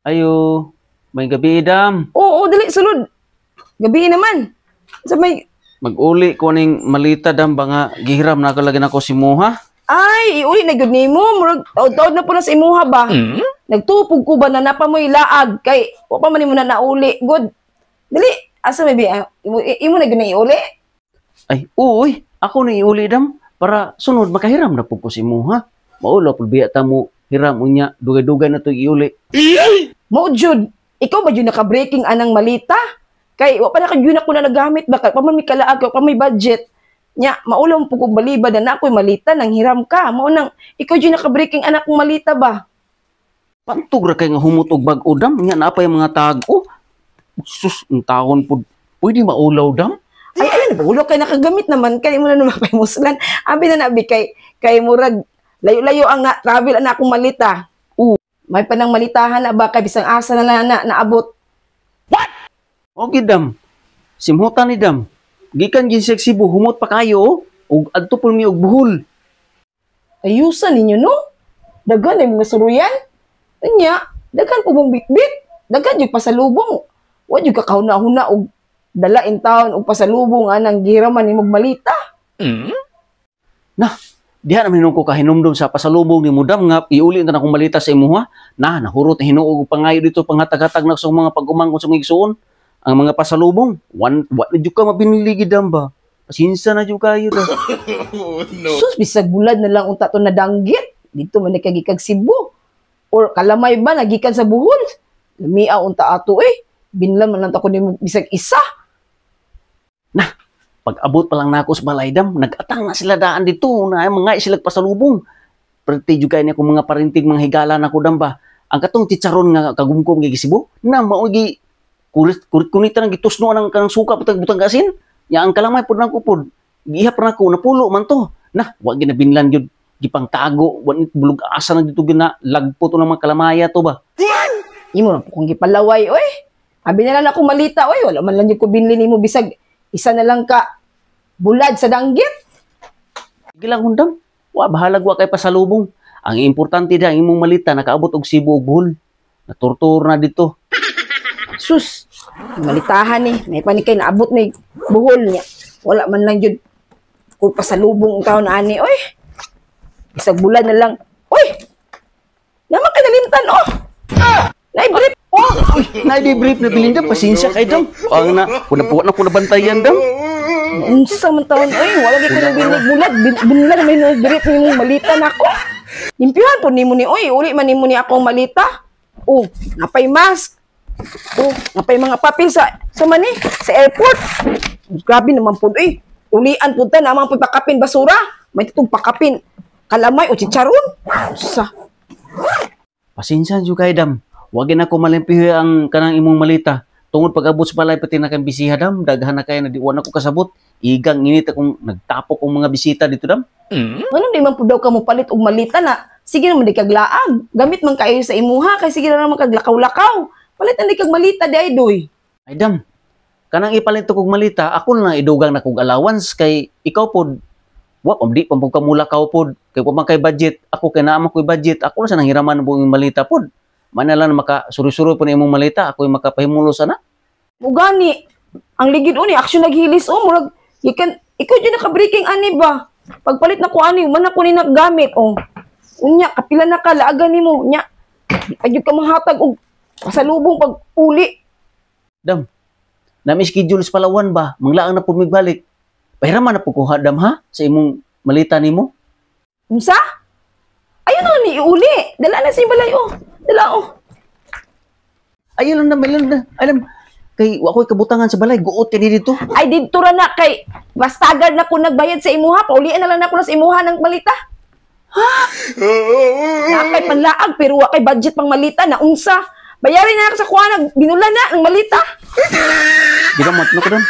Ayo, may gabi dam. Oo, dali, sulod. Gabi naman. Sa may, Mag-uli ko ning malita dam ba nga gihiram na kalagi nako si Moha. ay, iuli na gud nimo. Murag, taod na po na sa imuha ba? Nagtupog ko ba na napa mo ilaag? Kay, wa pa man mo na nauli. Good. Dali, asa may biya? Imo na gud na iuli? Ay, uy, ako na iuli dam para sunod makahiram na po ko si Moha. Maulo pud biya ta mo hiram unya dugay-dugay na to iuli. Mo jud, ikaw ba jud naka-breaking anang malita? Kay wa pa na kayo na ko na nagamit ba? Kay pa man may kalaag, pa may budget. Nya, maulam po kong balibad na ako'y malita nang hiram ka. Mao nang ikaw jud naka-breaking anak kong malita ba? Pantog ra kay nga humot og bag-o dam nya na pa yung mga tago. Sus, ang taon pud pwede maulaw dam. Ay, ayun, ulo kay nakagamit naman. Kaya mo na naman muslan. Abi na nabi kay murag, layo-layo ang travel na akong malita. May panang malitahan na ba? Kay bisang asa na naabot. Okay dam. Simhutan ni dam. Gikan gin sa Cebu humot pa kayo ug adto pud mi og buhol. Ayusan ninyo, no? Dagan ay mga suruyan. Anya, dagan po mong bitbit. Dagan yung pasalubong. Wa yung kakahuna-huna og dalain taon og pasalubong anang gihiraman ni malita. Nah, diha naman ko kahinumdum sa pasalubong ni Mudam nga iuli na akong malita sa imuha. Nahurot na hinuog og pangayo dito pangatag-hatag na sa mga pag-umangkon sa mga igsuon. Ang mga pasalubong, wa na jud ka mabinili gidam ba. Pasinsa na jud kayo da. Sus, bisag bulad na lang unta to nadanggit. Dito man kagikag Cebu. Or kalamay ba nagikan sa buhol? Lamiaw unta ato Binlan man lang ta ko nimo bisag isa. Nah, pag-abot pa lang nako sa balay dam, nag-atang na sila daan dito na mga sila pasalubong. Perti jud kay ni akong mga parintig mga higala nako dam ba. Ang katong chicharon nga kagumkom gi Cebu, na mao gi kurit-kunita nang gitusno ang kanang suka butang gasin. Ya ang kalamay pud nang kupod. Gihap ra ko napulo man to. Nah, wa ginabinlan jud gipang tago, wa bulog asa na dito gina lagpo to ng mga kalamaya to ba. Imo na kung gipalaway Abi na lang ako malita wala man lang jud ko binli nimo bisag isa na lang ka bulad sa danggit. Gilang hundam. Wa bahalag wa kay pasalubong. Ang importante da imong malita nakaabot og Cebu og buhol. Naturtur na dito. Sus, malitahan may panikay naabot na buhol niya. Wala man lang jud kung pasalubong ang taon ani, isang bulan na lang. Naman ka nalimtan, Nai-brief, Nai-debrief na Belinda, pasensya kay dam. Ang na, punapuan na bantayan dam. Unsa man taon, wala di ko na binig-bulag. Binla na may nai-brief ni mong malita na ako. Limpyuhan po ni mo ni, uli man ni mo ni akong malita. Napay mask. Napay mga papel sa airport. Grabe naman po, ulian po ta naman po pakapin basura. May itong pakapin kalamay o chicharon. Pasensya jud kay dam. Wagin ako malimpihi ang kanang imong malita. Tungod pag-abot sa balay pati na kang bisiha dam, daghan na kay na di wa ko kasabot. Igang init akong nagtapok ang mga bisita dito dam. Ano di man po daw ka mo palit og malita na? Sige naman di kaglaag. Gamit man kayo sa imuha kay sige na naman kaglakaw-lakaw. Palit na di kag malita di ay doy. Ay dam. Kanang ipalit kog malita, ako na idugang na kog allowance kay ikaw pod. Wa di pa ka mulakaw pod. Kay pa man kay budget, ako kay naama ko'y budget. Ako na sa nanghiraman ng buong malita pod. Manala na makasuri-suri po na imong malita, ako'y makapahimulo sana. Ugani, ang ligid uni, aksyon naghilis murag, ikaw dyan naka-breaking ani ba? Pagpalit na ko ani, man ako ni naggamit, Unya, kapila na ka, laagan ni mo, unya, ayun ka mahatag, pasalubong pag uli. Dam, nami-schedule sa Palawan ba? Manglaang na po migbalik. Pahiraman na po ko, dam ha? Sa imong malita ni mo? Unsa? Ayun na ni uli, dala na sa balay, Dala, Ayun na. Alam, kay ako'y kabutangan sa balay. Guot ka dito. Ay, dito ra na kay bastagad na ko nagbayad sa imuha. Paulian na lang na ko na sa imuha ng malita. Ha? Nakay panlaag, pero wakay budget pang malita na unsa. Bayarin na ako sa kuha na, binulan na ng malita. Ginamat na ko doon.